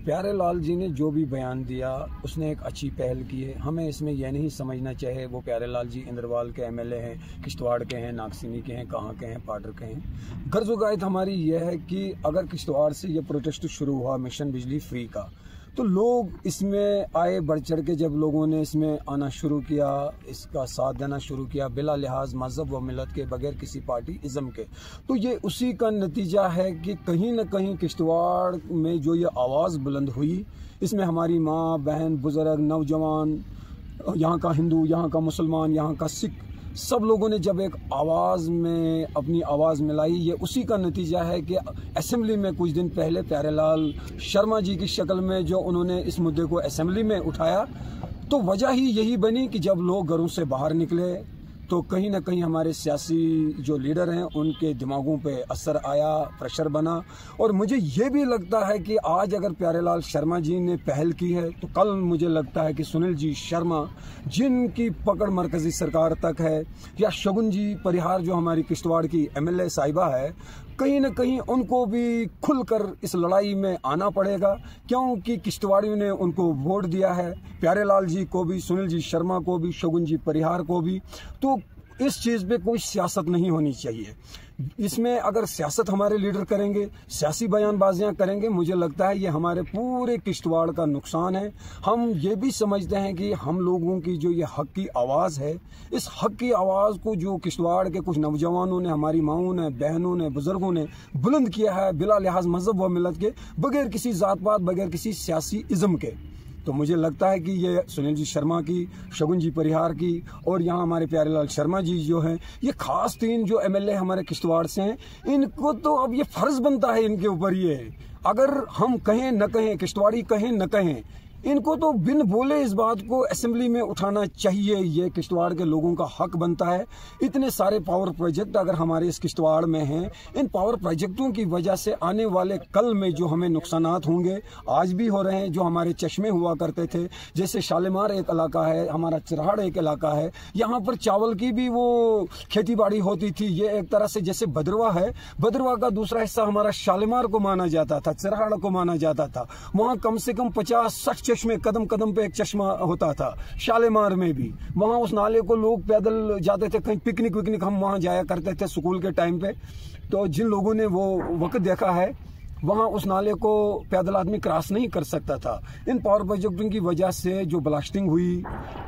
प्यारे लाल जी ने जो भी बयान दिया उसने एक अच्छी पहल की है। हमें इसमें यह नहीं समझना चाहिए वो प्यारे लाल जी इंद्रवाल के एमएलए हैं, किश्तवाड़ के हैं, नागसिनी के हैं, कहाँ के हैं, पाडर के हैं। गर्ज़-ओ-गायत हमारी यह है कि अगर किश्तवाड़ से ये प्रोटेस्ट शुरू हुआ मिशन बिजली फ्री का, तो लोग इसमें आए बढ़ चढ़ के। जब लोगों ने इसमें आना शुरू किया, इसका साथ देना शुरू किया बिला लिहाज मज़हब व मिलत के, बगैर किसी पार्टी इज़्म के, तो ये उसी का नतीजा है कि कहीं न कहीं किश्तवाड़ में जो ये आवाज़ बुलंद हुई, इसमें हमारी माँ, बहन, बुज़ुर्ग, नौजवान, यहाँ का हिंदू, यहाँ का मुसलमान, यहाँ का सिख, सब लोगों ने जब एक आवाज़ में अपनी आवाज़ मिलाई, ये उसी का नतीजा है कि असेंबली में कुछ दिन पहले प्यारेलाल शर्मा जी की शक्ल में जो उन्होंने इस मुद्दे को असेंबली में उठाया, तो वजह ही यही बनी कि जब लोग घरों से बाहर निकले तो कहीं ना कहीं हमारे सियासी जो लीडर हैं उनके दिमागों पे असर आया, प्रेशर बना। और मुझे ये भी लगता है कि आज अगर प्यारेलाल शर्मा जी ने पहल की है, तो कल मुझे लगता है कि सुनील जी शर्मा, जिनकी पकड़ मरकजी सरकार तक है, या शगुन जी परिहार जो हमारी किश्तवाड़ की एमएलए साहिबा है, कहीं न कहीं उनको भी खुलकर इस लड़ाई में आना पड़ेगा, क्योंकि किश्तवाड़ियों ने उनको वोट दिया है, प्यारेलाल जी को भी, सुनील जी शर्मा को भी, शगुन जी परिहार को भी। तो इस चीज़ पे कोई सियासत नहीं होनी चाहिए। इसमें अगर सियासत हमारे लीडर करेंगे, सियासी बयानबाजियां करेंगे, मुझे लगता है ये हमारे पूरे किश्तवाड़ का नुकसान है। हम ये भी समझते हैं कि हम लोगों की जो ये हक की आवाज़ है, इस हक की आवाज़ को जो किश्तवाड़ के कुछ नौजवानों ने, हमारी माओं ने, बहनों ने, बुजुर्गों ने बुलंद किया है बिला लिहाज मज़हब व मिलत के, बगैर किसी ज़ात पात, बगैर किसी सियासी इज़्म के। तो मुझे लगता है कि ये सुनील जी शर्मा की, शगुन जी परिहार की और यहाँ हमारे प्यारेलाल शर्मा जी जो हैं, ये खास तीन जो एमएलए हमारे किश्तवाड़ से हैं, इनको तो अब ये फर्ज बनता है इनके ऊपर, ये अगर हम कहें न कहें, किश्तवाड़ी कहें न कहें, इनको तो बिन बोले इस बात को असेंबली में उठाना चाहिए। ये किश्तवाड़ के लोगों का हक बनता है। इतने सारे पावर प्रोजेक्ट अगर हमारे इस किश्तवाड़ में हैं, इन पावर प्रोजेक्टों की वजह से आने वाले कल में जो हमें नुकसानात होंगे, आज भी हो रहे हैं। जो हमारे चश्मे हुआ करते थे, जैसे शालीमार एक इलाका है, हमारा चिरहाड़ एक इलाका है, यहाँ पर चावल की भी वो खेती बाड़ी होती थी। ये एक तरह से जैसे भद्रवा है, भद्रवा का दूसरा हिस्सा हमारा शालीमार को माना जाता था, चिरहाड़ को माना जाता था। वहाँ कम से कम 50-60 चश्मे, कदम कदम पे एक चश्मा होता था। शालीमार में भी वहां उस नाले को लोग पैदल जाते थे, कहीं पिकनिक विकनिक हम वहां जाया करते थे स्कूल के टाइम पे। तो जिन लोगों ने वो वक्त देखा है, वहां उस नाले को पैदल आदमी क्रॉस नहीं कर सकता था। इन पावर प्रोजेक्टों की वजह से जो ब्लास्टिंग हुई,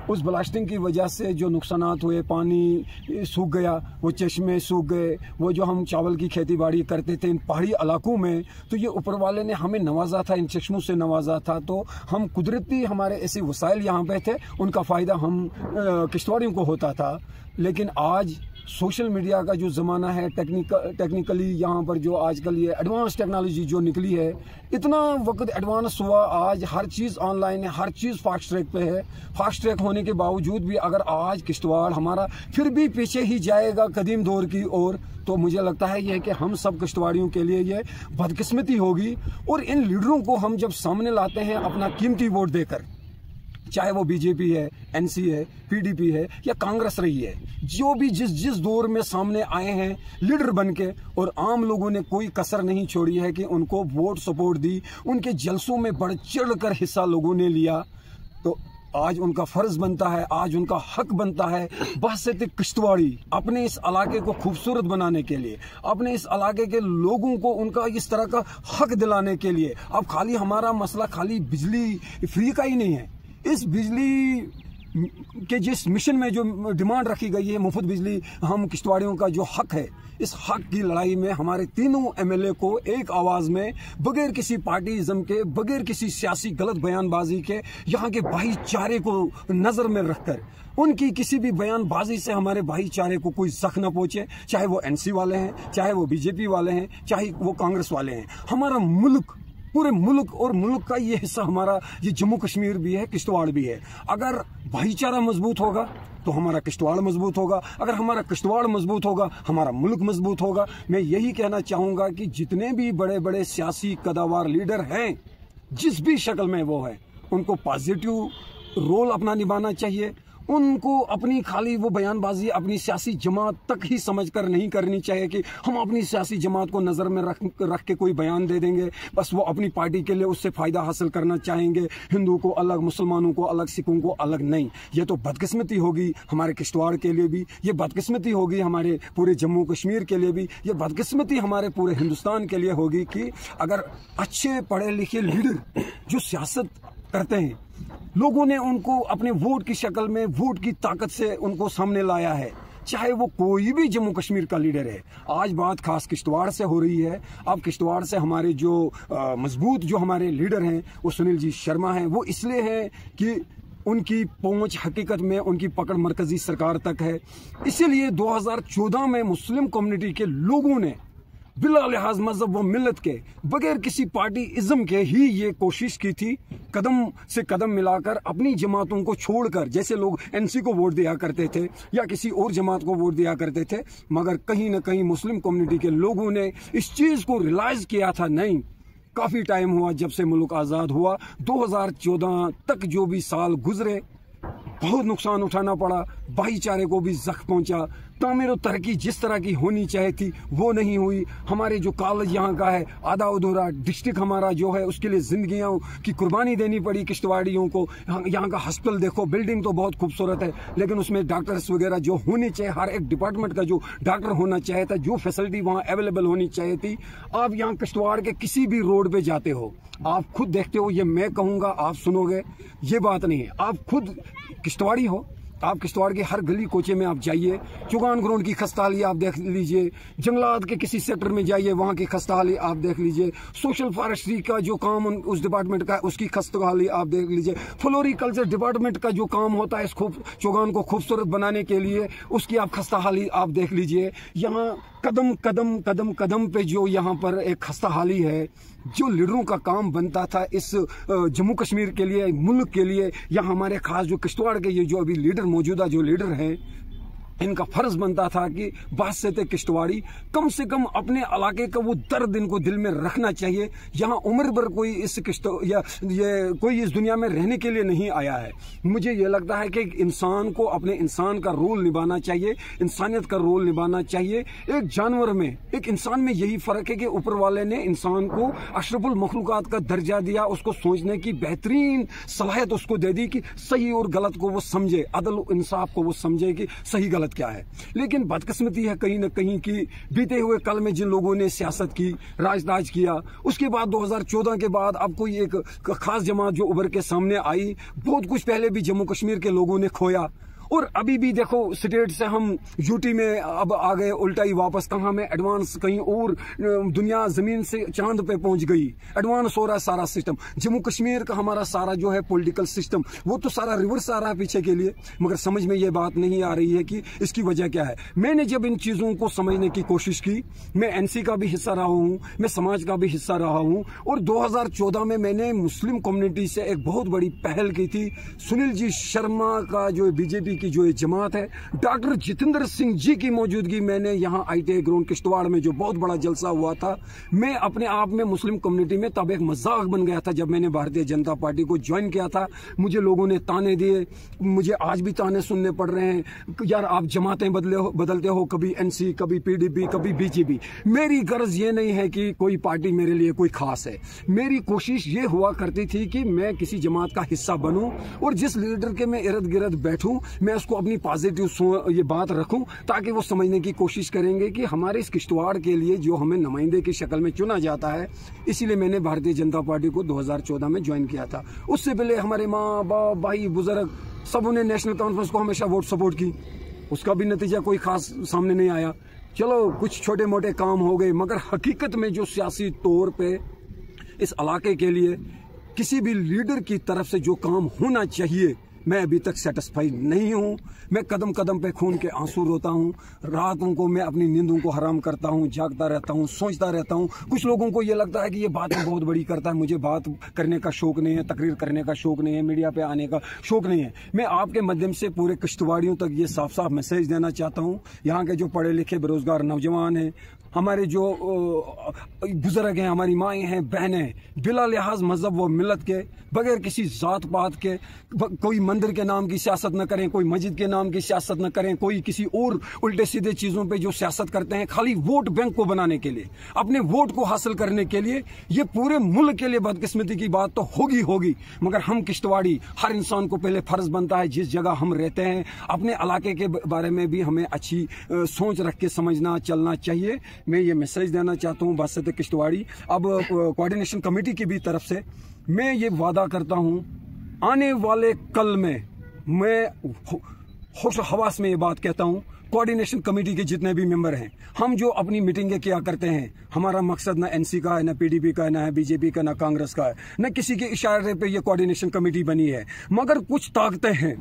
उस ब्लास्टिंग की वजह से जो नुकसानात हुए, पानी सूख गया, वो चश्मे सूख गए, वो जो हम चावल की खेती बाड़ी करते थे इन पहाड़ी इलाकों में, तो ये ऊपर वाले ने हमें नवाजा था, इन चश्मों से नवाजा था। तो हम कुदरती हमारे ऐसे वसाइल यहाँ पे थे, उनका फ़ायदा हम किश्तवाड़ियों को होता था। लेकिन आज सोशल मीडिया का जो ज़माना है, टेक्निकली यहाँ पर जो आजकल ये एडवांस टेक्नोलॉजी जो निकली है, इतना वक्त एडवांस हुआ, आज हर चीज़ ऑनलाइन है, हर चीज़ फास्ट ट्रैक पे है। फास्ट ट्रैक होने के बावजूद भी अगर आज किश्तवाड़ हमारा फिर भी पीछे ही जाएगा कदीम दौर की ओर, तो मुझे लगता है यह कि हम सब किश्तवाड़ियों के लिए ये बदकिस्मती होगी। और इन लीडरों को हम जब सामने लाते हैं अपना कीमती वोट देकर, चाहे वो बीजेपी है, एनसी है, पीडीपी है या कांग्रेस रही है, जो भी जिस दौर में सामने आए हैं लीडर बनके, और आम लोगों ने कोई कसर नहीं छोड़ी है कि उनको वोट सपोर्ट दी, उनके जलसों में बढ़ चढ़ कर हिस्सा लोगों ने लिया। तो आज उनका फर्ज बनता है, आज उनका हक बनता है, बहसत किश्तवाड़ी अपने इस इलाके को खूबसूरत बनाने के लिए, अपने इस इलाके के लोगों को उनका इस तरह का हक दिलाने के लिए। अब खाली हमारा मसला खाली बिजली फ्री का ही नहीं है। इस बिजली के जिस मिशन में जो डिमांड रखी गई है, मुफ्त बिजली, हम किश्तवाड़ियों का जो हक है, इस हक की लड़ाई में हमारे तीनों एमएलए को एक आवाज में, बगैर किसी पार्टीइज्म के, बगैर किसी सियासी गलत बयानबाजी के, यहाँ के भाईचारे को नजर में रखकर, उनकी किसी भी बयानबाजी से हमारे भाईचारे को कोई जख्म न पहुंचे, चाहे वो एनसी वाले हैं, चाहे वो बीजेपी वाले हैं, चाहे वो कांग्रेस वाले हैं। हमारा मुल्क, पूरे मुल्क, और मुल्क का ये हिस्सा हमारा, ये जम्मू कश्मीर भी है, किश्तवाड़ भी है। अगर भाईचारा मजबूत होगा तो हमारा किश्तवाड़ मजबूत होगा, अगर हमारा किश्तवाड़ मजबूत होगा हमारा मुल्क मजबूत होगा। मैं यही कहना चाहूँगा कि जितने भी बड़े बड़े सियासी कदावर लीडर हैं, जिस भी शक्ल में वो है, उनको पॉजिटिव रोल अपना निभाना चाहिए। उनको अपनी खाली वो बयानबाजी अपनी सियासी जमात तक ही समझकर नहीं करनी चाहिए कि हम अपनी सियासी जमात को नज़र में रख के कोई बयान दे देंगे, बस वो अपनी पार्टी के लिए उससे फ़ायदा हासिल करना चाहेंगे, हिंदू को अलग, मुसलमानों को अलग, सिखों को अलग। नहीं, ये तो बदकिस्मती होगी हमारे किश्तवाड़ के लिए भी, ये बदकिस्मती होगी हमारे पूरे जम्मू कश्मीर के लिए भी, ये बदकिस्मती हमारे पूरे हिंदुस्तान के लिए होगी कि अगर अच्छे पढ़े लिखे लीडर जो सियासत करते हैं, लोगों ने उनको अपने वोट की शक्ल में, वोट की ताकत से उनको सामने लाया है, चाहे वो कोई भी जम्मू कश्मीर का लीडर है। आज बात खास किश्तवाड़ से हो रही है। अब किश्तवाड़ से हमारे जो मजबूत जो हमारे लीडर हैं वो सुनील जी शर्मा हैं। वो इसलिए हैं कि उनकी पहुंच हकीकत में, उनकी पकड़ मरकजी सरकार तक है। इसीलिए 2014 में मुस्लिम कम्युनिटी के लोगों ने बिला लिहाज मजहब व मिल्लत के, बगैर किसी पार्टी इज्म के ही ये कोशिश की थी, कदम से कदम मिलाकर अपनी जमातों को छोड़कर, जैसे लोग एनसी को वोट दिया करते थे या किसी और जमात को वोट दिया करते थे, मगर कहीं ना कहीं मुस्लिम कम्युनिटी के लोगों ने इस चीज़ को रियलाइज किया था। नहीं, काफ़ी टाइम हुआ जब से मुल्क आज़ाद हुआ, 2014 तक जो भी साल गुजरे, बहुत नुकसान उठाना पड़ा, भाईचारे को भी जख्म पहुंचा, तामीर और तरक्की जिस तरह की होनी चाहिए थी वो नहीं हुई। हमारे जो कॉलेज यहाँ का है आधा अधूरा, डिस्ट्रिक्ट हमारा जो है उसके लिए जिंदगियों की कुर्बानी देनी पड़ी किश्तवाड़ियों को। यहाँ का हॉस्पिटल देखो, बिल्डिंग तो बहुत खूबसूरत है, लेकिन उसमें डॉक्टर्स वगैरह जो होने चाहिए, हर एक डिपार्टमेंट का जो डॉक्टर होना चाहिए था, जो फैसिलिटी वहाँ अवेलेबल होनी चाहिए थी। आप यहाँ किश्तवाड़ के किसी भी रोड पे जाते हो, आप खुद देखते हो, ये मैं कहूँगा आप सुनोगे, ये बात नहीं है, आप खुद किश्तवाड़ी हो, आप किश्तवाड़ के हर गली कोचे में आप जाइए, चुगान ग्राउंड की खस्ताहाली आप देख लीजिए, जंगलात के किसी सेक्टर में जाइए, वहाँ की खस्ताहाली आप देख लीजिए, सोशल फॉरेस्ट्री का जो काम उस डिपार्टमेंट का उसकी खस्ताहाली आप देख लीजिए, फ्लोरिकल्चर डिपार्टमेंट का जो काम होता है इस चुगान को खूबसूरत बनाने के लिए, उसकी आप खस्ताहाली आप देख लीजिए। यहाँ कदम कदम कदम कदम पे जो यहाँ पर एक खस्ताहाली है, जो लीडरों का काम बनता था इस जम्मू कश्मीर के लिए, मुल्क के लिए, या हमारे खास जो किश्तवाड़ के ये जो अभी लीडर मौजूदा जो लीडर हैं, इनका फर्ज बनता था कि बादशाह किश्तवाड़ी कम से कम अपने इलाके का वो दर्द इनको दिल में रखना चाहिए। यहाँ उम्र भर कोई इस कोई इस दुनिया में रहने के लिए नहीं आया है। मुझे ये लगता है कि एक इंसान को अपने इंसान का रोल निभाना चाहिए, इंसानियत का रोल निभाना चाहिए। एक जानवर में, एक इंसान में यही फर्क है कि ऊपर वाले ने इंसान को अशरफुल मखलूकात का दर्जा दिया, उसको सोचने की बेहतरीन सलाहियत उसको दे दी कि सही और गलत को वो समझे, अदल इंसाफ को वो समझे कि सही गलत क्या है। लेकिन बदकिस्मती है कहीं ना कहीं कि बीते हुए कल में जिन लोगों ने सियासत की, राजदाज किया, उसके बाद 2014 के बाद अब कोई एक खास जमात जो उभर के सामने आई, बहुत कुछ पहले भी जम्मू कश्मीर के लोगों ने खोया, और अभी भी देखो स्टेट से हम यूटी में अब आ गए, उल्टा ही वापस कहाँ में एडवांस कहीं और, दुनिया जमीन से चांद पे पहुंच गई, एडवांस हो रहा है सारा सिस्टम। जम्मू कश्मीर का हमारा सारा जो है पॉलिटिकल सिस्टम वो तो सारा रिवर्स आ रहा है पीछे के लिए, मगर समझ में ये बात नहीं आ रही है कि इसकी वजह क्या है। मैंने जब इन चीज़ों को समझने की कोशिश की, मैं एनसी का भी हिस्सा रहा हूँ, मैं समाज का भी हिस्सा रहा हूँ, और 2014 में मैंने मुस्लिम कम्युनिटी से एक बहुत बड़ी पहल की थी। सुनील जी शर्मा का जो बीजेपी की जो जमात है, डॉक्टर जितेंद्र सिंह जी की मौजूदगी, मैंने यहाँ ITI ग्राउंड किश्तवाड़ में जो बहुत बड़ा जलसा हुआ था, मैं अपने आप में मुस्लिम कम्युनिटी में तब एक मजाक बन गया था। जब मैंने भारतीय जनता पार्टी को ज्वाइन किया था, मुझे लोगों ने ताने दिए, मुझे आज भी ताने सुनने पड़ रहे हैं, यार आप जमातें बदलते हो, कभी NC, कभी PDP, कभी BJP। मेरी गर्ज ये नहीं है कि कोई पार्टी मेरे लिए कोई खास है, मेरी कोशिश ये हुआ करती थी कि मैं किसी जमात का हिस्सा बनूं और जिस लीडर के मैं इर्द गिर्द बैठूं, मैं उसको अपनी पॉजिटिव ये बात रखूं, ताकि वो समझने की कोशिश करेंगे कि हमारे इस किश्तवाड़ के लिए जो हमें नुमाइंदे की शक्ल में चुना जाता है। इसीलिए मैंने भारतीय जनता पार्टी को 2014 में ज्वाइन किया था। उससे पहले हमारे माँ बाप, भाई बुजुर्ग सबों ने नेशनल कॉन्फ्रेंस को हमेशा वोट सपोर्ट की, उसका भी नतीजा कोई खास सामने नहीं आया। चलो कुछ छोटे मोटे काम हो गए, मगर हकीकत में जो सियासी तौर पे इस इलाके के लिए किसी भी लीडर की तरफ से जो काम होना चाहिए, मैं अभी तक सेटिस्फाइड नहीं हूँ। मैं कदम कदम पे खून के आंसू रोता हूँ, रातों को मैं अपनी नींदों को हराम करता हूँ, जागता रहता हूँ, सोचता रहता हूँ। कुछ लोगों को ये लगता है कि ये बातें बहुत बड़ी करता है, मुझे बात करने का शौक नहीं है, तकरीर करने का शौक नहीं है, मीडिया पे आने का शौक नहीं है। मैं आपके माध्यम से पूरे किश्तवाड़ियों तक ये साफ साफ मैसेज देना चाहता हूँ। यहाँ के जो पढ़े लिखे बेरोजगार नौजवान हैं, हमारे जो बुजुर्ग हैं, हमारी माएँ हैं, बहनें, बिला लिहाज मजहब व मिलत के, बगैर किसी जात पात के, कोई मंदिर के नाम की सियासत न करें, कोई मस्जिद के नाम की सियासत न करें, कोई किसी और उल्टे सीधे चीज़ों पे जो सियासत करते हैं खाली वोट बैंक को बनाने के लिए, अपने वोट को हासिल करने के लिए। ये पूरे मुल्क के लिए बदकिस्मती की बात तो होगी, मगर हम किश्तवाड़ी, हर इंसान को पहले फर्ज बनता है जिस जगह हम रहते हैं, अपने इलाके के बारे में भी हमें अच्छी सोच रख के समझना चलना चाहिए। मैं ये मैसेज देना चाहता हूँ बासित किश्तवाड़ी। अब कोऑर्डिनेशन कमेटी की भी तरफ से मैं ये वादा करता हूँ, आने वाले कल में मैं होश हवास में ये बात कहता हूँ, कोऑर्डिनेशन कमेटी के जितने भी मेंबर हैं, हम जो अपनी मीटिंगें किया करते हैं, हमारा मकसद ना एनसी का है, ना पीडीपी का है, ना है बीजेपी का, ना कांग्रेस का है, ना किसी के इशारे पे ये कोऑर्डिनेशन कमेटी बनी है। मगर कुछ ताकतें हैं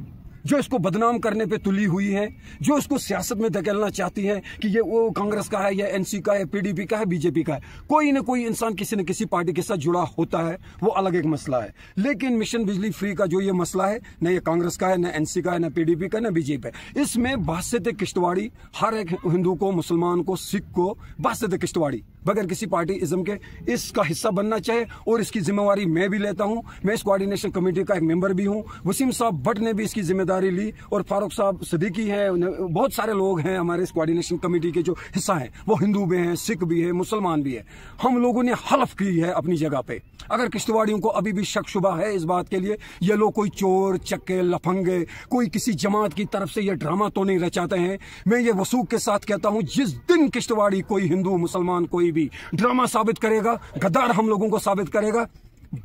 जो इसको बदनाम करने पे तुली हुई है, जो इसको सियासत में धकेलना चाहती है कि ये वो कांग्रेस का है, या एनसी का है, पीडीपी का है, बीजेपी का है। कोई ना कोई इंसान किसी न किसी पार्टी के साथ जुड़ा होता है, वो अलग एक मसला है। लेकिन मिशन बिजली फ्री का जो ये मसला है, न ये कांग्रेस का है, न एनसी का है, न पीडीपी का, न बीजेपी है। इसमें बासित किश्तवाड़ी, हर एक हिंदू को, मुसलमान को, सिख को, बासित किश्तवाड़ी बगैर किसी पार्टी इज्म के इसका हिस्सा बनना चाहिए। और इसकी जिम्मेवारी मैं भी लेता हूं। मैं इस कोऑर्डिनेशन कमेटी का एक मेंबर भी हूं। वसीम साहब भट्ट ने भी इसकी जिम्मेदारी ली, और फारूक साहब सिद्दीकी हैं, बहुत सारे लोग हैं हमारे इस कोऑर्डिनेशन कमेटी के जो हिस्सा हैं, वो हिंदू भी हैं, सिख भी है, मुसलमान भी है। हम लोगों ने हलफ की है अपनी जगह पे। अगर किश्तवाड़ियों को अभी भी शक शुबा है इस बात के लिए ये लोग कोई चोर चक्के लफंगे, कोई किसी जमात की तरफ से ये ड्रामा तो नहीं रचाते हैं, मैं ये वसूख के साथ कहता हूं, जिस दिन किश्तवाड़ी कोई हिंदू मुसलमान कोई भी ड्रामा साबित करेगा, गद्दार हम लोगों को साबित करेगा,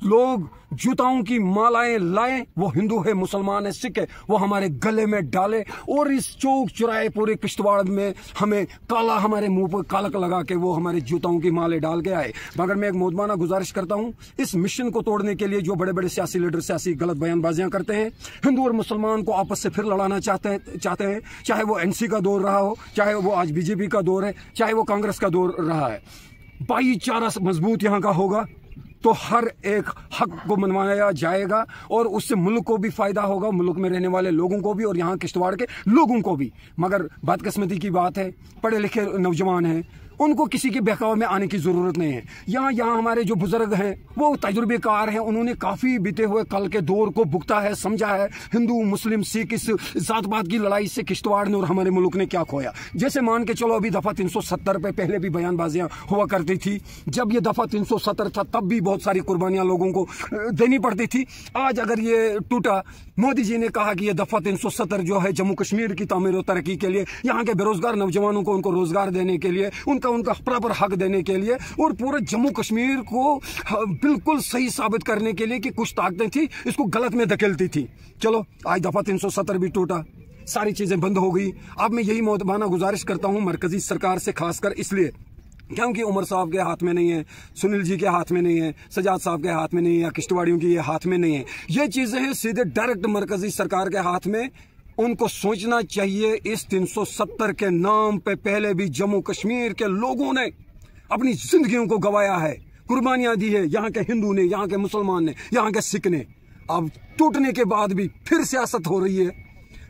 लोग जूताओं की मालाएं लाएं, वो हिंदू है, मुसलमान है, सिख है, वो हमारे गले में डाले, और इस चौक चुराए पूरे किश्तवाड़ में हमें काला, हमारे मुंह पर कालक लगा के वो हमारे जूताओं की माले डाल के आए। मगर मैं एक मोदमाना गुजारिश करता हूं, इस मिशन को तोड़ने के लिए जो बड़े बड़े सियासी लीडर सियासी गलत बयानबाजियां करते हैं, हिंदू और मुसलमान को आपस से फिर लड़ाना चाहते हैं, चाहे वो एनसी का दौर रहा हो, चाहे वो आज बीजेपी का दौर है, चाहे वो कांग्रेस का दौर रहा है। भाईचारा मजबूत यहाँ का होगा तो हर एक हक को मनवाया जाएगा, और उससे मुल्क को भी फायदा होगा, मुल्क में रहने वाले लोगों को भी, और यहाँ किश्तवाड़ के लोगों को भी। मगर बदकिस्मती की बात है, पढ़े लिखे नौजवान हैं, उनको किसी के बहकावे में आने की जरूरत नहीं है। यहाँ हमारे जो बुजुर्ग हैं वो तजुर्बेकार हैं, उन्होंने काफी बीते हुए कल के दौर को भुगता है, समझा है। हिंदू मुस्लिम सिख इस जात पात की लड़ाई से किश्तवाड़ ने और हमारे मुल्क ने क्या खोया। जैसे मान के चलो, अभी दफा 370 पे पहले भी बयानबाजियां हुआ करती थी, जब ये दफा 370 था तब भी बहुत सारी कुर्बानियां लोगों को देनी पड़ती थी। आज अगर ये टूटा, मोदी जी ने कहा कि ये दफा 370 जो है जम्मू कश्मीर की तामीर और तरक्की के लिए, यहाँ के बेरोजगार नौजवानों को उनको रोजगार देने के लिए, उनका बराबर हक देने के लिए, और पूरे जम्मू कश्मीर को बिल्कुल सही साबित करने के लिए कि कुछ ताकतें थी इसको गलत में धकेलती थी। चलो आज दफा 370 भी टूटा, सारी चीजें बंद हो गई। अब मैं यही मोदबाना गुजारिश करता हूं मरकजी सरकार से, खासकर इसलिए क्योंकि उमर साहब के हाथ में नहीं है, सुनील जी के हाथ में नहीं है, सजाद साहब के हाथ में नहीं है, या किश्तवाड़ियों की ये हाथ में नहीं है। ये चीजें हैं सीधे डायरेक्ट मरकजी सरकार के हाथ में। उनको सोचना चाहिए, इस 370 के नाम पे पहले भी जम्मू कश्मीर के लोगों ने अपनी जिंदगियों को गंवाया है, कुर्बानियां दी है, यहाँ के हिंदू ने, यहाँ के मुसलमान ने, यहाँ के सिख ने। अब टूटने के बाद भी फिर सियासत हो रही है,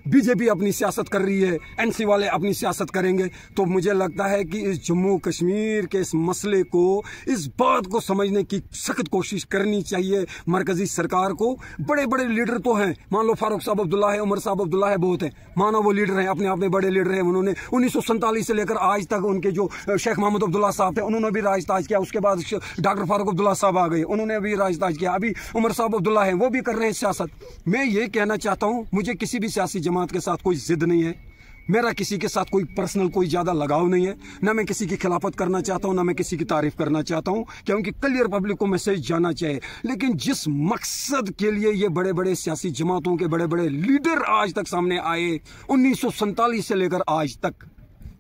बीजेपी अपनी सियासत कर रही है, एनसी वाले अपनी सियासत करेंगे। तो मुझे लगता है कि इस जम्मू कश्मीर के इस मसले को, इस बात को समझने की सख्त कोशिश करनी चाहिए मरकजी सरकार को। बड़े बड़े लीडर तो हैं, मान लो फारूक साहब अब्दुल्ला है, उमर साहब अब्दुल्ला है, बहुत है, मानो वो लीडर हैं, अपने आप में बड़े लीडर हैं। उन्होंने 1947 से लेकर आज तक, उनके जो शेख मोहम्मद अब्दुल्ला साहब थे, उन्होंने भी राजताज किया। उसके बाद डॉक्टर फारूक अब्दुल्ला साहब आ गए, उन्होंने भी राजताज किया। अभी उमर साहब अब्दुल्ला है, वो भी कर रहे हैं सियासत। मैं ये कहना चाहता हूँ, मुझे किसी भी सियासी जमात के साथ कोई जिद नहीं है, मेरा किसी के साथ कोई पर्सनल कोई ज्यादा लगाव नहीं है, ना मैं किसी की खिलाफत करना चाहता हूं, ना मैं किसी की तारीफ करना चाहता हूं, क्योंकि क्लियर पब्लिक को मैसेज जाना चाहिए। लेकिन जिस मकसद के लिए ये बड़े बड़े सियासी जमातों के बड़े बड़े लीडर आज तक सामने आए, 1947 से लेकर आज तक,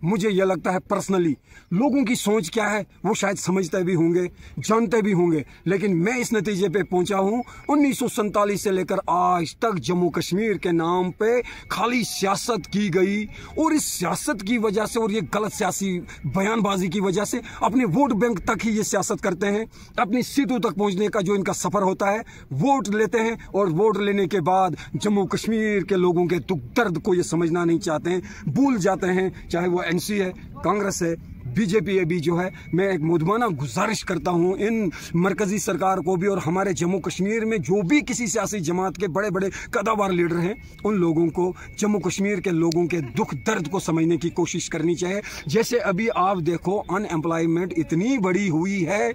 मुझे यह लगता है पर्सनली लोगों की सोच क्या है वो शायद समझते भी होंगे, जानते भी होंगे। लेकिन मैं इस नतीजे पे पहुंचा हूं, 1947 से लेकर आज तक जम्मू कश्मीर के नाम पे खाली सियासत की गई, और इस सियासत की वजह से और ये गलत सियासी बयानबाजी की वजह से अपने वोट बैंक तक ही ये सियासत करते हैं। अपनी सीटों तक पहुंचने का जो इनका सफर होता है, वोट लेते हैं, और वोट लेने के बाद जम्मू कश्मीर के लोगों के दुख दर्द को ये समझना नहीं चाहते हैं, भूल जाते हैं। चाहे वो एनसी है, कांग्रेस है, बीजेपी अभी जो है, मैं एक मुद्दाना गुजारिश करता हूं इन मरकजी सरकार को भी और हमारे जम्मू कश्मीर में जो भी किसी सियासी जमात के बड़े बड़े कदावर लीडर हैं, उन लोगों को जम्मू कश्मीर के लोगों के दुख दर्द को समझने की कोशिश करनी चाहिए। जैसे अभी आप देखो, अनएम्प्लॉयमेंट इतनी बड़ी हुई है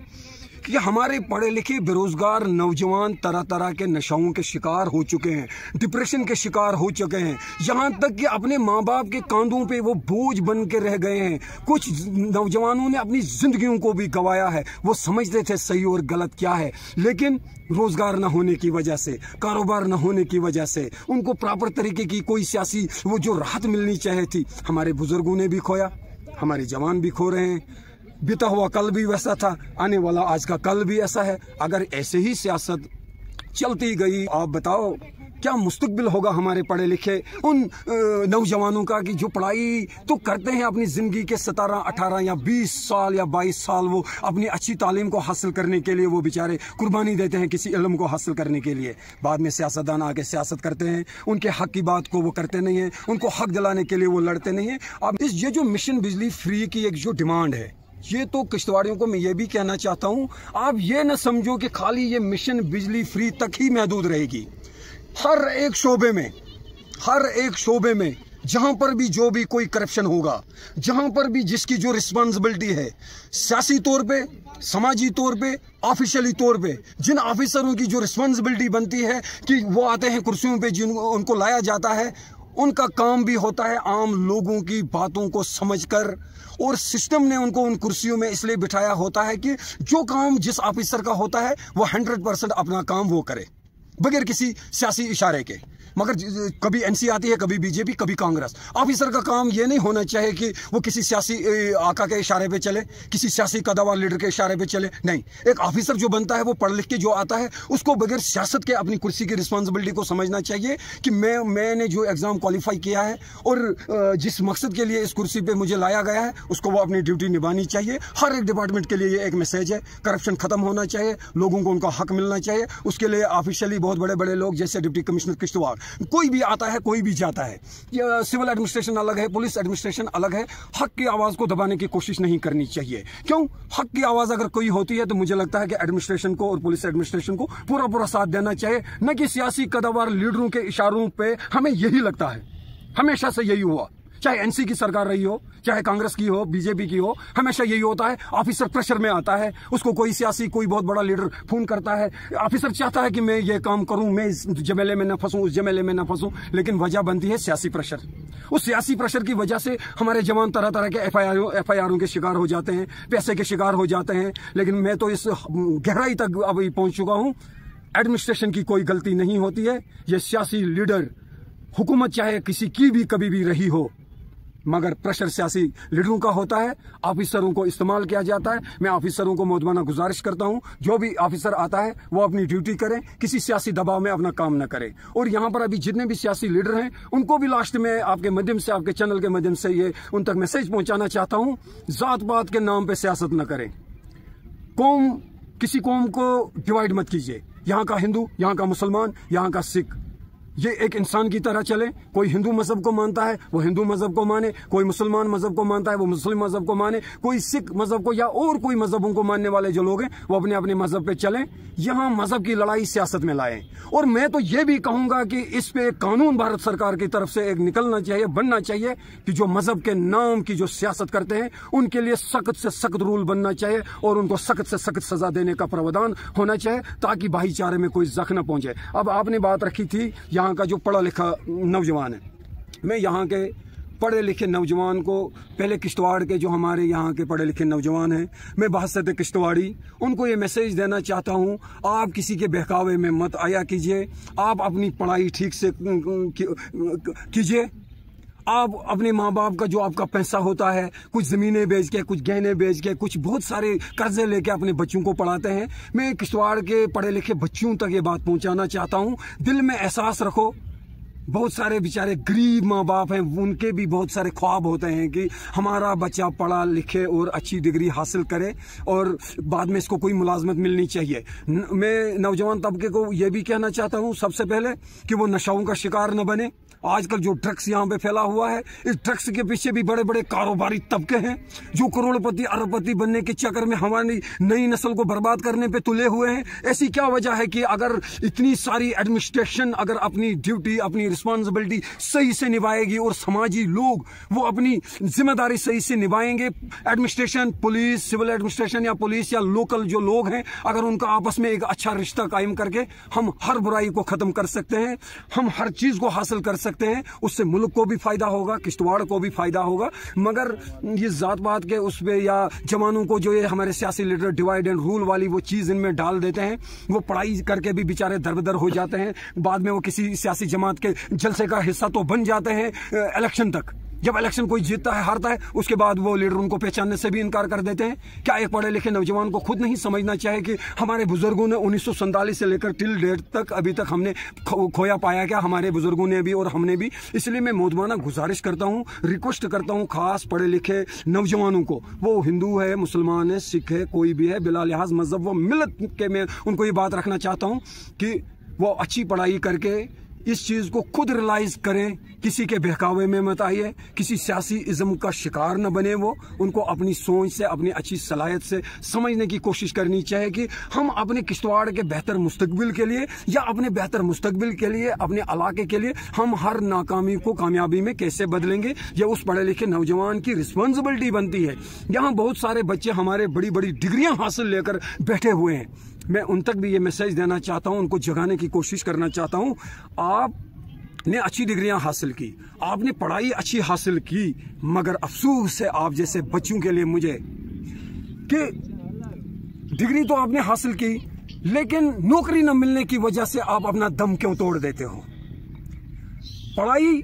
कि हमारे पढ़े लिखे बेरोजगार नौजवान तरह तरह के नशाओं के शिकार हो चुके हैं, डिप्रेशन के शिकार हो चुके हैं, यहाँ तक कि अपने माँ बाप के कांधों पे वो बोझ बन के रह गए हैं। कुछ नौजवानों ने अपनी जिंदगियों को भी गंवाया है। वो समझते थे सही और गलत क्या है, लेकिन रोजगार न होने की वजह से, कारोबार न होने की वजह से, उनको प्रॉपर तरीके की कोई सियासी वो जो राहत मिलनी चाहिए थी, हमारे बुजुर्गों ने भी खोया, हमारे जवान भी खो रहे हैं। बीता हुआ कल भी वैसा था, आने वाला आज का कल भी ऐसा है। अगर ऐसे ही सियासत चलती गई, आप बताओ क्या मुस्तकबिल होगा हमारे पढ़े लिखे उन नौजवानों का कि जो पढ़ाई तो करते हैं अपनी ज़िंदगी के 17, 18 या 20 साल या 22 साल, वो अपनी अच्छी तालीम को हासिल करने के लिए वो बेचारे कुर्बानी देते हैं किसी इल्म को हासिल करने के लिए। बाद में सियासतदान आके सियासत करते हैं, उनके हक की बात को वो करते नहीं हैं, उनको हक दिलाने के लिए वो लड़ते नहीं हैं। अब ये जो मिशन बिजली फ्री की एक जो डिमांड है, ये तो किश्तवाड़ियों को मैं ये भी कहना चाहता हूँ, आप ये न समझो कि खाली ये मिशन बिजली फ्री तक ही महदूद रहेगी। हर एक शोबे में जहां पर भी जो भी कोई करप्शन होगा, जहां पर भी जिसकी जो रिस्पांसिबिलिटी है, सियासी तौर पे, समाजी तौर पे, ऑफिशियली तौर पे, जिन ऑफिसरों की जो रिस्पांसिबिलिटी बनती है कि वो आते हैं कुर्सियों पे, जिन उनको लाया जाता है, उनका काम भी होता है आम लोगों की बातों को समझकर, और सिस्टम ने उनको उन कुर्सियों में इसलिए बिठाया होता है कि जो काम जिस ऑफिसर का होता है वो 100% अपना काम वो करे बगैर किसी सियासी इशारे के। मगर कभी एनसी आती है, कभी बीजेपी, कभी कांग्रेस। ऑफिसर का काम ये नहीं होना चाहिए कि वो किसी सियासी आका के इशारे पे चले, किसी सियासी कदावर लीडर के इशारे पे चले। नहीं, एक ऑफिसर जो बनता है वो पढ़ लिख के जो आता है, उसको बगैर सियासत के अपनी कुर्सी की रिस्पॉन्सिबिलिटी को समझना चाहिए कि मैंने जो एग्जाम क्वालिफाई किया है और जिस मकसद के लिए इस कुर्सी पर मुझे लाया गया है, उसको वो अपनी ड्यूटी निभानी चाहिए। हर एक डिपार्टमेंट के लिए ये एक मैसेज है। करप्शन खत्म होना चाहिए, लोगों को उनका हक मिलना चाहिए। उसके लिए ऑफिशियली बहुत बड़े बड़े लोग जैसे डिप्टी कमिश्नर किश्तवाड़, कोई भी आता है, कोई भी जाता है, सिविल एडमिनिस्ट्रेशन अलग है, पुलिस एडमिनिस्ट्रेशन अलग है, हक की आवाज को दबाने की कोशिश नहीं करनी चाहिए। क्यों? हक की आवाज अगर कोई होती है तो मुझे लगता है कि एडमिनिस्ट्रेशन को और पुलिस एडमिनिस्ट्रेशन को पूरा साथ देना चाहिए, न कि सियासी कदावर लीडरों के इशारों पे। हमें यही लगता है, हमेशा से यही हुआ, चाहे एनसी की सरकार रही हो, चाहे कांग्रेस की हो, बीजेपी की हो, हमेशा यही होता है। ऑफिसर प्रेशर में आता है, उसको कोई सियासी कोई बहुत बड़ा लीडर फोन करता है, ऑफिसर चाहता है कि मैं ये काम करूं, मैं इस जमेले में न फंसूं, उस जमेले में न फंसूं, लेकिन वजह बनती है सियासी प्रेशर। उस सियासी प्रेशर की वजह से हमारे जवान तरह तरह के एफआईआरों के शिकार हो जाते हैं, पैसे के शिकार हो जाते हैं। लेकिन मैं तो इस गहराई तक अभी पहुंच चुका हूं, एडमिनिस्ट्रेशन की कोई गलती नहीं होती है। ये सियासी लीडर, हुकूमत चाहे किसी की भी कभी भी रही हो, मगर प्रेशर सियासी लीडरों का होता है, ऑफिसरों को इस्तेमाल किया जाता है। मैं ऑफिसरों को मुद्दाना गुजारिश करता हूं, जो भी ऑफिसर आता है वो अपनी ड्यूटी करें, किसी सियासी दबाव में अपना काम न करें। और यहां पर अभी जितने भी सियासी लीडर हैं, उनको भी लास्ट में आपके माध्यम से, आपके चैनल के माध्यम से ये उन तक मैसेज पहुंचाना चाहता हूं, जात पात के नाम पे सियासत न करें। किसी कौम को डिवाइड मत कीजिए, यहाँ का हिंदू, यहाँ का मुसलमान, यहाँ का सिख, ये एक इंसान की तरह चले। कोई हिंदू मजहब को मानता है वो हिंदू मजहब को माने, कोई मुसलमान मजहब को मानता है वो मुस्लिम मजहब को माने, कोई सिख मजहब को या और कोई मजहबों को मानने वाले जो लोग हैं वो अपने अपने मजहब पे चलें। यहाँ मजहब की लड़ाई सियासत में लाएं। और मैं तो ये भी कहूंगा कि इस पे कानून भारत सरकार की तरफ से एक निकलना चाहिए, बनना चाहिए कि जो मजहब के नाम की जो सियासत करते हैं उनके लिए सख्त से सख्त रूल बनना चाहिए और उनको सख्त से सख्त सजा देने का प्रावधान होना चाहिए, ताकि भाईचारे में कोई जख्म न पहुंचे। अब आपने बात रखी थी यहाँ का जो पढ़ा लिखा नौजवान है, मैं यहाँ के पढ़े लिखे नौजवान को, पहले किश्तवाड़ के जो हमारे यहाँ के पढ़े लिखे नौजवान हैं, मैं बहसत किश्तवाड़ी, उनको ये मैसेज देना चाहता हूँ, आप किसी के बहकावे में मत आया कीजिए, आप अपनी पढ़ाई ठीक से कीजिए। आप अपने माँ बाप का जो आपका पैसा होता है, कुछ ज़मीनें बेच के, कुछ गहने बेच के, कुछ बहुत सारे कर्जे लेके अपने बच्चों को पढ़ाते हैं। मैं किश्तवाड़ के पढ़े लिखे बच्चों तक ये बात पहुँचाना चाहता हूँ, दिल में एहसास रखो बहुत सारे बेचारे गरीब माँ बाप हैं, उनके भी बहुत सारे ख्वाब होते हैं कि हमारा बच्चा पढ़ा लिखे और अच्छी डिग्री हासिल करे और बाद में इसको कोई मुलाजमत मिलनी चाहिए। मैं नौजवान तबके को यह भी कहना चाहता हूँ सबसे पहले कि वो नशाओं का शिकार न बने। आजकल जो ड्रग्स यहाँ पे फैला हुआ है, इस ड्रग्स के पीछे भी बड़े बड़े कारोबारी तबके हैं जो करोड़पति अरबपति बनने के चक्कर में हमारी नई नस्ल को बर्बाद करने पे तुले हुए हैं। ऐसी क्या वजह है कि अगर इतनी सारी एडमिनिस्ट्रेशन अगर अपनी ड्यूटी अपनी रिस्पॉन्सिबिलिटी सही से निभाएगी और समाजी लोग वो अपनी जिम्मेदारी सही से निभाएंगे, एडमिनिस्ट्रेशन पुलिस सिविल एडमिनिस्ट्रेशन या पुलिस या लोकल जो लोग हैं, अगर उनका आपस में एक अच्छा रिश्ता कायम करके हम हर बुराई को खत्म कर सकते हैं, हम हर चीज को हासिल कर सकते हैं। उससे मुल्क को भी फायदा होगा, किश्तवाड़ को भी फायदा होगा। मगर ये जात पात के उस पे या जवानों को जो ये हमारे सियासी लीडर डिवाइड एंड रूल वाली वो चीज इनमें डाल देते हैं, वो पढ़ाई करके भी बेचारे दरबदर हो जाते हैं, बाद में वो किसी सियासी जमात के जलसे का हिस्सा तो बन जाते हैं इलेक्शन तक। जब इलेक्शन कोई जीतता है हारता है उसके बाद वो लीडर उनको पहचानने से भी इनकार कर देते हैं। क्या एक पढ़े लिखे नौजवान को खुद नहीं समझना चाहिए कि हमारे बुजुर्गों ने 1947 से लेकर टिल डेट तक अभी तक हमने खोया पाया क्या? हमारे बुजुर्गों ने भी और हमने भी। इसलिए मैं मोदमाना गुजारिश करता हूँ, रिक्वेस्ट करता हूँ खास पढ़े लिखे नौजवानों को, वो हिंदू है, मुसलमान है, सिख है, कोई भी है, बिला लिहाज मजहब वो मिलत के मैं उनको ये बात रखना चाहता हूँ कि वो अच्छी पढ़ाई करके इस चीज को खुद रियलाइज करें, किसी के बहकावे में मत आइए, किसी सियासी इज्म का शिकार न बने। वो उनको अपनी सोच से अपनी अच्छी सलाहियत से समझने की कोशिश करनी चाहिए कि हम अपने किश्तवाड़ के बेहतर मुस्तकबिल के लिए या अपने बेहतर मुस्तकबिल के लिए अपने इलाके के लिए हम हर नाकामी को कामयाबी में कैसे बदलेंगे। यह उस पढ़े लिखे नौजवान की रिस्पॉन्सिबिलिटी बनती है। यहाँ बहुत सारे बच्चे हमारे बड़ी बड़ी डिग्रियां हासिल लेकर बैठे हुए हैं, मैं उन तक भी ये मैसेज देना चाहता हूं, उनको जगाने की कोशिश करना चाहता हूं। आपने अच्छी डिग्रियां हासिल की, आपने पढ़ाई अच्छी हासिल की, मगर अफसोस है आप जैसे बच्चों के लिए मुझे कि डिग्री तो आपने हासिल की लेकिन नौकरी न मिलने की वजह से आप अपना दम क्यों तोड़ देते हो? पढ़ाई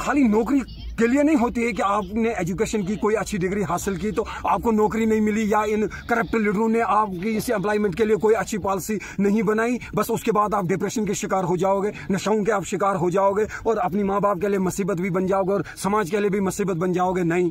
खाली नौकरी के लिए नहीं होती है कि आपने एजुकेशन की कोई अच्छी डिग्री हासिल की तो आपको नौकरी नहीं मिली या इन करप्ट लीडरों ने आपकी इस एम्प्लॉयमेंट के लिए कोई अच्छी पॉलिसी नहीं बनाई, बस उसके बाद आप डिप्रेशन के शिकार हो जाओगे, नशाओं के आप शिकार हो जाओगे और अपनी माँ बाप के लिए मुसीबत भी बन जाओगे और समाज के लिए भी मुसीबत बन जाओगे। नहीं,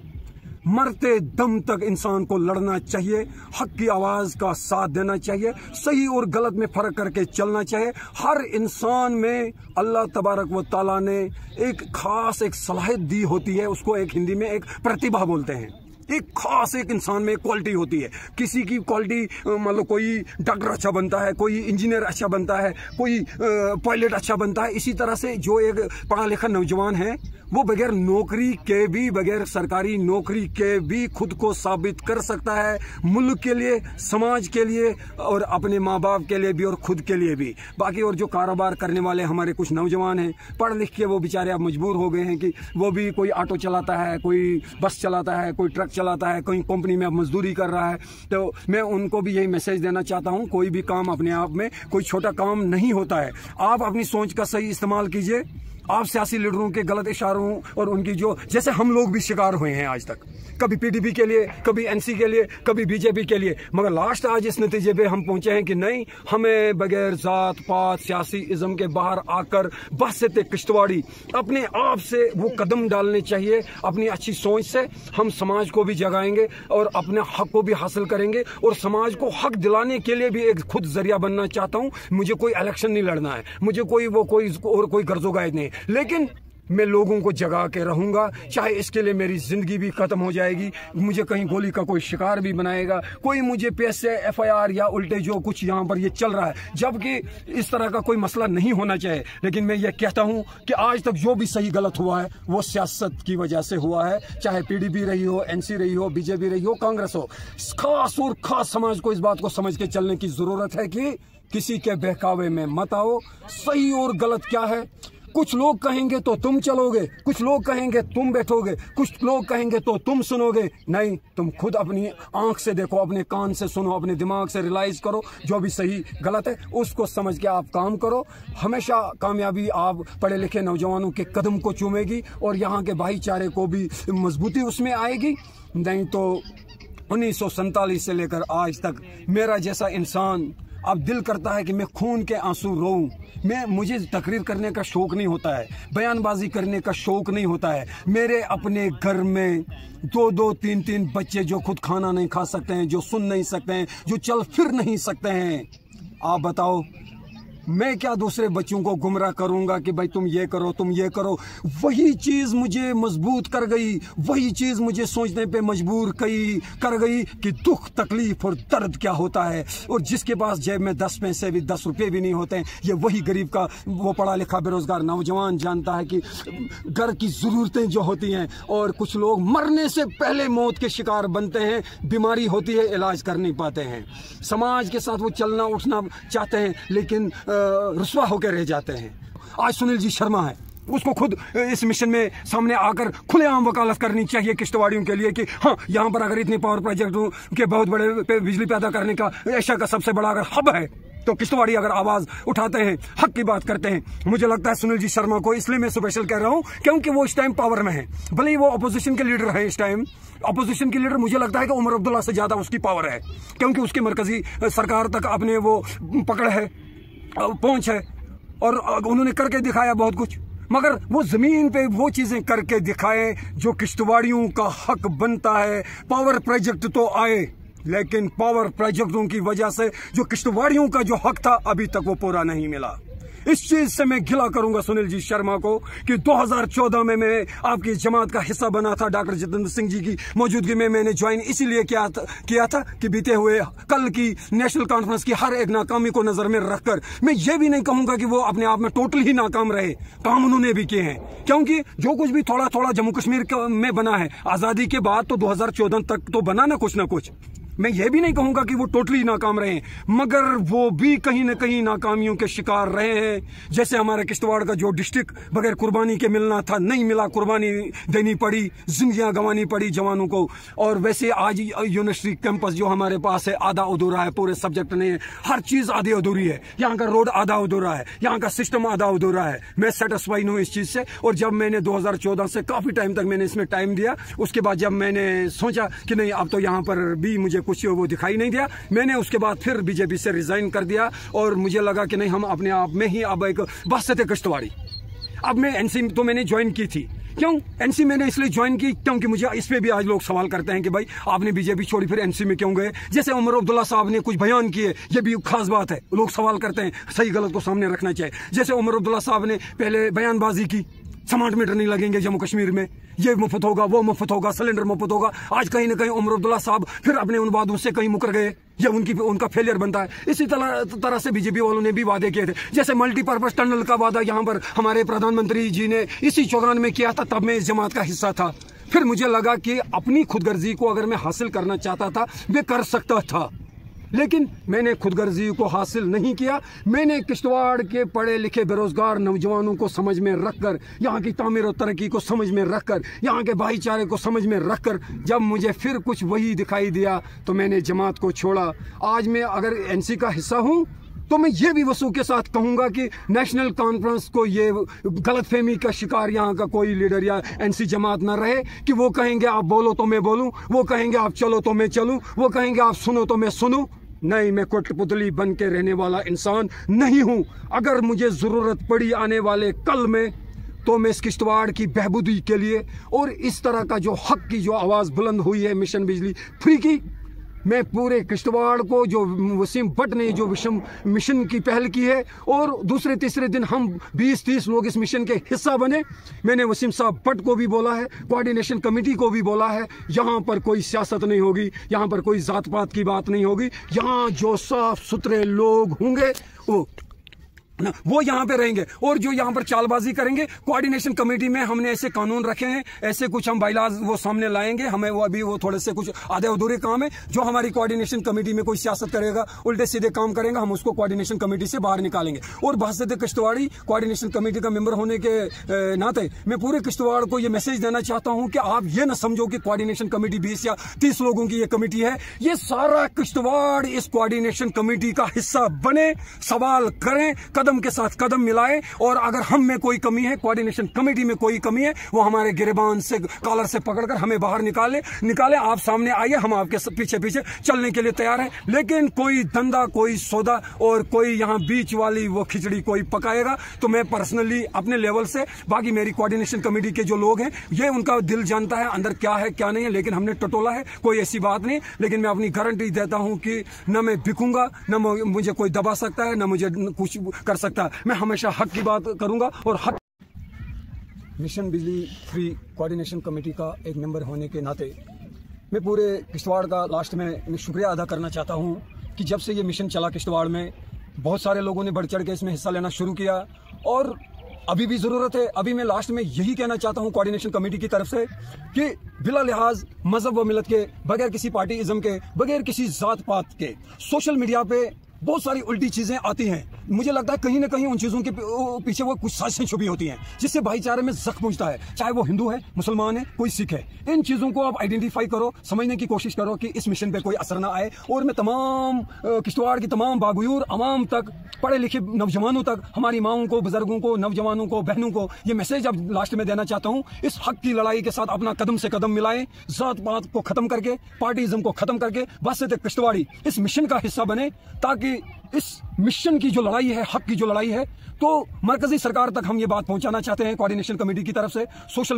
मरते दम तक इंसान को लड़ना चाहिए, हक की आवाज का साथ देना चाहिए, सही और गलत में फर्क करके चलना चाहिए। हर इंसान में अल्लाह तबारक व तआला ने एक खास एक सलाहियत दी होती है, उसको एक हिंदी में एक प्रतिभा बोलते हैं। एक खास एक इंसान में क्वालिटी होती है। किसी की क्वालिटी मतलब कोई डॉक्टर अच्छा बनता है, कोई इंजीनियर अच्छा बनता है, कोई पायलट अच्छा बनता है। इसी तरह से जो एक पढ़ा लिखा नौजवान है वो बगैर नौकरी के भी, बगैर सरकारी नौकरी के भी खुद को साबित कर सकता है, मुल्क के लिए, समाज के लिए और अपने माँ बाप के लिए भी और खुद के लिए भी। बाकी और जो कारोबार करने वाले हमारे कुछ नौजवान हैं पढ़ लिख के वो बेचारे अब मजबूर हो गए हैं कि वो भी कोई ऑटो चलाता है, कोई बस चलाता है, कोई ट्रक चलाता है, कोई कंपनी में अब मजदूरी कर रहा है। तो मैं उनको भी यही मैसेज देना चाहता हूँ, कोई भी काम अपने आप में कोई छोटा काम नहीं होता है। आप अपनी सोच का सही इस्तेमाल कीजिए। आप सियासी लीडरों के गलत इशारों और उनकी जो, जैसे हम लोग भी शिकार हुए हैं आज तक, कभी पीडीपी के लिए, कभी एनसी के लिए, कभी बीजेपी के लिए, मगर लास्ट आज इस नतीजे पे हम पहुंचे हैं कि नहीं, हमें बगैर जात पात सियासी इज्म के बाहर आकर बहसते किश्तवाड़ी अपने आप से वो कदम डालने चाहिए। अपनी अच्छी सोच से हम समाज को भी जगाएंगे और अपने हक को भी हासिल करेंगे और समाज को हक दिलाने के लिए भी एक खुद जरिया बनना चाहता हूं। मुझे कोई इलेक्शन नहीं लड़ना है, मुझे कोई गर्जो गायद नहीं, लेकिन मैं लोगों को जगा के रहूंगा, चाहे इसके लिए मेरी जिंदगी भी खत्म हो जाएगी, मुझे कहीं गोली का कोई शिकार भी बनाएगा, कोई मुझे पैसे एफआईआर या उल्टे जो कुछ यहाँ पर ये चल रहा है, जबकि इस तरह का कोई मसला नहीं होना चाहिए। लेकिन मैं ये कहता हूँ कि आज तक जो भी सही गलत हुआ है वो सियासत की वजह से हुआ है, चाहे पीडीपी रही हो, एनसी रही हो, बीजेपी रही हो, कांग्रेस हो। खास और खास समाज को इस बात को समझ के चलने की जरूरत है कि किसी के बहकावे में मत आओ। सही और गलत क्या है, कुछ लोग कहेंगे तो तुम चलोगे, कुछ लोग कहेंगे तुम बैठोगे, कुछ लोग कहेंगे तो तुम सुनोगे। नहीं, तुम खुद अपनी आंख से देखो, अपने कान से सुनो, अपने दिमाग से रियलाइज करो, जो भी सही गलत है उसको समझ के आप काम करो। हमेशा कामयाबी आप पढ़े लिखे नौजवानों के कदम को चूमेगी और यहाँ के भाईचारे को भी मजबूती उसमें आएगी। नहीं तो 1947 से लेकर आज तक मेरा जैसा इंसान अब दिल करता है कि मैं खून के आंसू रोऊं। मुझे तकरीर करने का शौक नहीं होता है, बयानबाजी करने का शौक नहीं होता है। मेरे अपने घर में 2-2, 3-3 बच्चे जो खुद खाना नहीं खा सकते हैं, जो सुन नहीं सकते हैं, जो चल फिर नहीं सकते हैं। आप बताओ, मैं क्या दूसरे बच्चों को गुमराह करूंगा कि भाई तुम ये करो, तुम ये करो। वही चीज मुझे मजबूत कर गई, वही चीज मुझे सोचने पे मजबूर कर गई कि दुख, तकलीफ और दर्द क्या होता है। और जिसके पास जेब में 10 पैसे भी, 10 रुपए भी नहीं होते हैं, ये वही गरीब का, वो पढ़ा लिखा बेरोजगार नौजवान जानता है कि घर की जरूरतें जो होती हैं, और कुछ लोग मरने से पहले मौत के शिकार बनते हैं, बीमारी होती है, इलाज कर नहीं पाते हैं। समाज के साथ वो चलना उठना चाहते हैं, लेकिन रुसवा होकर रह जाते हैं। आज सुनील जी शर्मा है, उसको खुद इस मिशन में सामने आकर खुलेआम वकालत करनी चाहिए किश्तवाड़ियों के लिए कि हाँ, यहाँ पर अगर इतने पावर प्रोजेक्टों के बहुत बड़े बिजली पैदा करने का एशिया का सबसे बड़ा अगर हब है, तो किश्तवाड़ी अगर आवाज उठाते हैं, हक की बात करते हैं। मुझे लगता है सुनील जी शर्मा को इसलिए मैं स्पेशल कह रहा हूं क्योंकि वो इस टाइम पावर में है। भले ही वो अपोजिशन के लीडर है, इस टाइम अपोजिशन के लीडर मुझे लगता है कि उमर अब्दुल्ला से ज्यादा उसकी पावर है, क्योंकि उसकी मरकजी सरकार तक अपने वो पकड़ है, पहुंच है, और उन्होंने करके दिखाया बहुत कुछ। मगर वो जमीन पे वो चीजें करके दिखाए जो किश्तवाड़ियों का हक बनता है। पावर प्रोजेक्ट तो आए, लेकिन पावर प्रोजेक्टों की वजह से जो किश्तवाड़ियों का जो हक था अभी तक वो पूरा नहीं मिला। इस चीज से मैं गिला करूंगा सुनील जी शर्मा को कि 2014 में मैं आपकी जमात का हिस्सा बना था। डॉक्टर जितेंद्र सिंह जी की मौजूदगी में मैंने ज्वाइन इसीलिए किया था कि बीते हुए कल की नेशनल कॉन्फ्रेंस की हर एक नाकामी को नजर में रखकर, मैं ये भी नहीं कहूंगा कि वो अपने आप में टोटल ही नाकाम रहे, काम उन्होंने भी किए हैं। क्योंकि जो कुछ भी थोड़ा थोड़ा जम्मू कश्मीर में बना है आजादी के बाद, तो 2014 तक तो बना ना कुछ। मैं ये भी नहीं कहूंगा कि वो टोटली नाकाम रहे, मगर वो भी कहीं ना कहीं नाकामियों के शिकार रहे हैं। जैसे हमारे किश्तवाड़ का जो डिस्ट्रिक्ट बगैर कुर्बानी के मिलना था, नहीं मिला, कुर्बानी देनी पड़ी, जिंदगियां गंवानी पड़ी जवानों को। और वैसे आज यूनिवर्सिटी कैंपस जो हमारे पास है आधा अधूरा है, पूरे सब्जेक्ट नहीं है, हर चीज आधी अधूरी है। यहाँ का रोड आधा अधूरा है, यहाँ का सिस्टम आधा अधूरा है। मैं सेटिस्फाइड हूँ इस चीज से। और जब मैंने 2014 से काफी टाइम तक मैंने इसमें टाइम दिया, उसके बाद जब मैंने सोचा कि नहीं अब तो यहाँ पर भी मुझे कुछ वो दिखाई नहीं दिया, मैंने उसके बाद फिर बीजेपी से रिजाइन कर दिया। और मुझे लगा कि नहीं, हम अपने आप में ही अब एक बहसत किश्तवाड़ी। अब मैं एनसी तो मैंने ज्वाइन की थी। क्यों एनसी मैंने इसलिए ज्वाइन की? क्योंकि मुझे इस पे भी आज लोग सवाल करते हैं कि भाई आपने बीजेपी छोड़ी फिर एनसी में क्यों गए। जैसे उमर अब्दुल्ला साहब ने कुछ बयान किए, ये भी खास बात है, लोग सवाल करते हैं, सही गलत को सामने रखना चाहिए। जैसे उमर अब्दुल्ला साहब ने पहले बयानबाजी की, स्मार्ट मीटर नहीं लगेंगे जम्मू कश्मीर में, ये मुफ्त होगा, वो मुफ्त होगा, सिलेंडर मुफ्त होगा। आज कहीं ना कहीं उमर अब्दुल्ला साहब फिर अपने उन वादों से कहीं मुकर गए, ये उनका फेलियर बनता है। इसी तरह से बीजेपी वालों ने भी वादे किए थे। जैसे मल्टीपर्पज टनल का वादा यहाँ पर हमारे प्रधानमंत्री जी ने इसी चौगान में किया था, तब मैं इस जमात का हिस्सा था। फिर मुझे लगा कि अपनी खुदगर्जी को अगर मैं हासिल करना चाहता था, वे कर सकता था, लेकिन मैंने खुदगर्जी को हासिल नहीं किया। मैंने किश्तवाड़ के पढ़े लिखे बेरोजगार नौजवानों को समझ में रखकर, यहाँ की तामीर और तरक्की को समझ में रखकर, यहाँ के भाईचारे को समझ में रखकर, जब मुझे फिर कुछ वही दिखाई दिया तो मैंने जमात को छोड़ा। आज मैं अगर एनसी का हिस्सा हूँ तो मैं ये भी वसूख के साथ कहूंगा कि नेशनल कॉन्फ्रेंस को ये गलतफहमी का शिकार यहाँ का कोई लीडर या एनसी जमात ना रहे कि वो कहेंगे आप बोलो तो मैं बोलूं, वो कहेंगे आप चलो तो मैं चलूं, वो कहेंगे आप सुनो तो मैं सुनूं। नहीं, मैं कोटपुतली बन के रहने वाला इंसान नहीं हूं। अगर मुझे जरूरत पड़ी आने वाले कल में, तो मैं इस किश्तवाड़ की बहबूदी के लिए और इस तरह का जो हक की जो आवाज़ बुलंद हुई है मिशन बिजली फ्री की, मैं पूरे किश्तवाड़ को, जो वसीम भट्ट ने जो मिशन की पहल की है, और दूसरे तीसरे दिन हम 20-30 लोग इस मिशन के हिस्सा बने। मैंने वसीम साहब भट्ट को भी बोला है, कोऑर्डिनेशन कमेटी को भी बोला है, यहाँ पर कोई सियासत नहीं होगी, यहाँ पर कोई जात पात की बात नहीं होगी। यहाँ जो साफ सुथरे लोग होंगे वो यहाँ पे रहेंगे, और जो यहाँ पर चालबाजी करेंगे, कोऑर्डिनेशन कमेटी में हमने ऐसे कानून रखे हैं, ऐसे कुछ हम बाइलाज वो सामने लाएंगे। हमें वो अभी वो थोड़े से कुछ आधे अधूरे काम है। जो हमारी कोऑर्डिनेशन कमेटी में कोई सियासत करेगा, उल्टे सीधे काम करेगा, हम उसको कोऑर्डिनेशन कमेटी से बाहर निकालेंगे। और बहसत किश्तवाड़ी कोऑर्डिनेशन कमेटी का मेंबर होने के नाते मैं पूरे किश्तवाड़ को ये मैसेज देना चाहता हूँ कि आप ये ना समझो कि कोऑर्डिनेशन कमेटी 20 या 30 लोगों की ये कमेटी है। ये सारा किश्तवाड़ इस कोऑर्डिनेशन कमेटी का हिस्सा बने, सवाल करें, कदम के साथ कदम मिलाए, और अगर हम में कोई कमी है, कोऑर्डिनेशन कमेटी में कोई कमी है, वो हमारे गिरबान से कॉलर से पकड़कर हमें बाहर निकाले। आप सामने आइए, हम आपके पीछे पीछे चलने के लिए तैयार हैं। लेकिन कोई धंधा, कोई सौदा और कोई यहाँ बीच वाली वो खिचड़ी कोई पकाएगा तो मैं पर्सनली अपने लेवल से, बाकी मेरी कोऑर्डिनेशन कमेटी के जो लोग हैं, ये उनका दिल जानता है अंदर क्या है क्या नहीं है, लेकिन हमने टटोला है, कोई ऐसी बात नहीं। लेकिन मैं अपनी गारंटी देता हूं कि न मैं बिकूंगा, न मुझे कोई दबा सकता है, न मुझे कुछ कर सकता है। मैं हमेशा हक की बात करूंगा और हक। मिशन बिजली फ्री कोऑर्डिनेशन कमेटी का एक मेंबर होने के नाते मैं पूरे किश्तवाड़ का लास्ट में मैं शुक्रिया अदा करना चाहता हूं कि जब से ये मिशन चला किश्तवाड़ में, बहुत सारे लोगों ने बढ़ चढ़ के इसमें हिस्सा लेना शुरू किया, और अभी भी ज़रूरत है। अभी मैं लास्ट में यही कहना चाहता हूं कोऑर्डिनेशन कमेटी की तरफ से कि बिला लिहाज मजहब व मिलत के, बगैर किसी पार्टीइज्म के, बगैर किसी जात पात के, सोशल मीडिया पे बहुत सारी उल्टी चीजें आती हैं। मुझे लगता है कहीं ना कहीं उन चीजों के पीछे वो कुछ साजिशें छुपी होती हैं, जिससे भाईचारे में जख्म पहुंचता है, चाहे वो हिंदू है, मुसलमान है, कोई सिख है। इन चीजों को आप आइडेंटिफाई करो, समझने की कोशिश करो कि इस मिशन पे कोई असर ना आए। और मैं तमाम किश्तवाड़ की तमाम बागुयूर अवाम तक, पढ़े लिखे नौजवानों तक, हमारी माओं को, बुजुर्गों को, नौजवानों को, बहनों को ये मैसेज अब लास्ट में देना चाहता हूँ। इस हक की लड़ाई के साथ अपना कदम से कदम मिलाएं, जात पात को खत्म करके, पार्टीइज्म को खत्म करके बस से किश्तवाड़ी इस मिशन का हिस्सा बने, ताकि इस मिशन की जो लड़ाई है, हक की जो लड़ाई है, तो मरकजी सरकार तक हम ये बात पहुंचाना चाहते हैं कोऑर्डिनेशन कमेटी की तरफ से। सोशल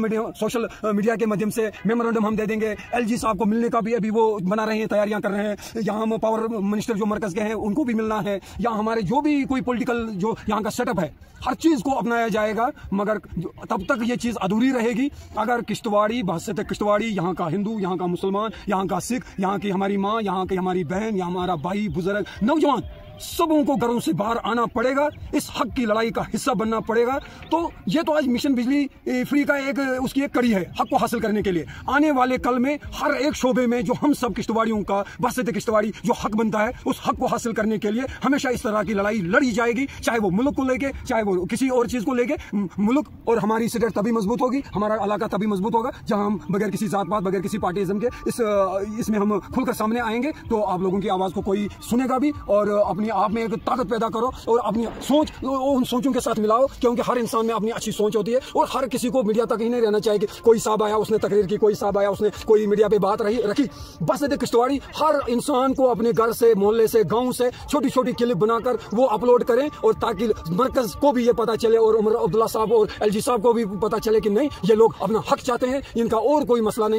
मीडिया के माध्यम से मेमोरेंडम हम दे देंगे। एलजी साहब को मिलने का भी अभी वो बना रहे हैं, तैयारियां कर रहे हैं। यहाँ हम पावर मिनिस्टर जो मरकज के हैं उनको भी मिलना है, या हमारे जो भी कोई पॉलिटिकल जो यहाँ का सेटअप है, हर चीज को अपनाया जाएगा। मगर तब तक ये चीज अधूरी रहेगी अगर किश्तवाड़ी, बहसत किश्तवाड़ी, यहाँ का हिंदू, यहाँ का मुसलमान, यहाँ का सिख, यहाँ की हमारी माँ, यहाँ की हमारी बहन, यहाँ हमारा भाई, बुजुर्ग, नौजवान, सबों को घरों से बाहर आना पड़ेगा, इस हक की लड़ाई का हिस्सा बनना पड़ेगा। तो ये तो आज मिशन बिजली फ्री का उसकी एक कड़ी है हक को हासिल करने के लिए। आने वाले कल में हर एक शोबे में जो हम सब किश्तवाड़ियों का, बहसत किश्तवाड़ी जो हक बनता है, उस हक को हासिल करने के लिए हमेशा इस तरह की लड़ाई लड़ी जाएगी, चाहे वो मुल्क को लेके, चाहे वो किसी और चीज को लेके। मुल्क और हमारी स्टेट तभी मजबूत होगी, हमारा इलाका तभी मजबूत होगा, जहां हम बगैर किसी जात पात, बगैर किसी पार्टीइज्म के इसमें हम खुलकर सामने आएंगे। तो आप लोगों की आवाज को कोई सुनेगा भी, और अपनी आप में एक ताकत पैदा करो और अपनी सोच उन सोचों के साथ मिलाओ, क्योंकि हर इंसान में अपनी अच्छी सोच होती है। और हर किसी को मीडिया तक ही नहीं रहना चाहिए कि कोई साहब आया उसने तकरीर की, कोई साहब आया उसने कोई मीडिया पे बात रखी। बस किश्तवाड़ी हर इंसान को अपने घर से, मोहल्ले से, गांव से छोटी छोटी क्लिप बनाकर वो अपलोड करें, और ताकि मरकज को भी ये पता चले और उमर अब्दुल्ला साहब और एलजी साहब को भी पता चले कि नहीं, ये लोग अपना हक चाहते हैं, इनका और कोई मसला नहीं।